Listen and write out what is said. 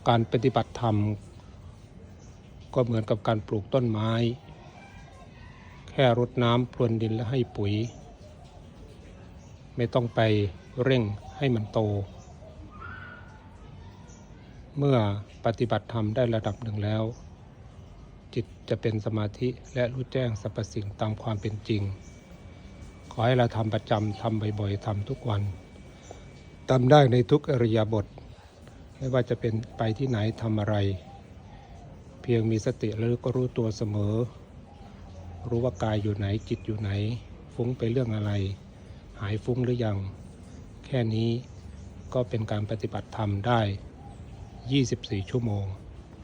การปฏิบัติธรรมก็เหมือนกับการปลูกต้นไม้แค่รดน้ำพรวนดินและให้ปุ๋ยไม่ต้องไปเร่งให้มันโตเมื่อปฏิบัติธรรมได้ระดับหนึ่งแล้วจิตจะเป็นสมาธิและรู้แจ้งสรรพสิ่งตามความเป็นจริงขอให้เราทำประจำทำบ่อยๆทำทุกวันทำได้ในทุกอิริยาบถไม่ว่าจะเป็นไปที่ไหนทำอะไรเพียงมีสติแล้วก็รู้ตัวเสมอรู้ว่ากายอยู่ไหนจิตอยู่ไหนฟุ้งไปเรื่องอะไรหายฟุ้งหรือยังแค่นี้ก็เป็นการปฏิบัติธรรมได้24 ชั่วโมง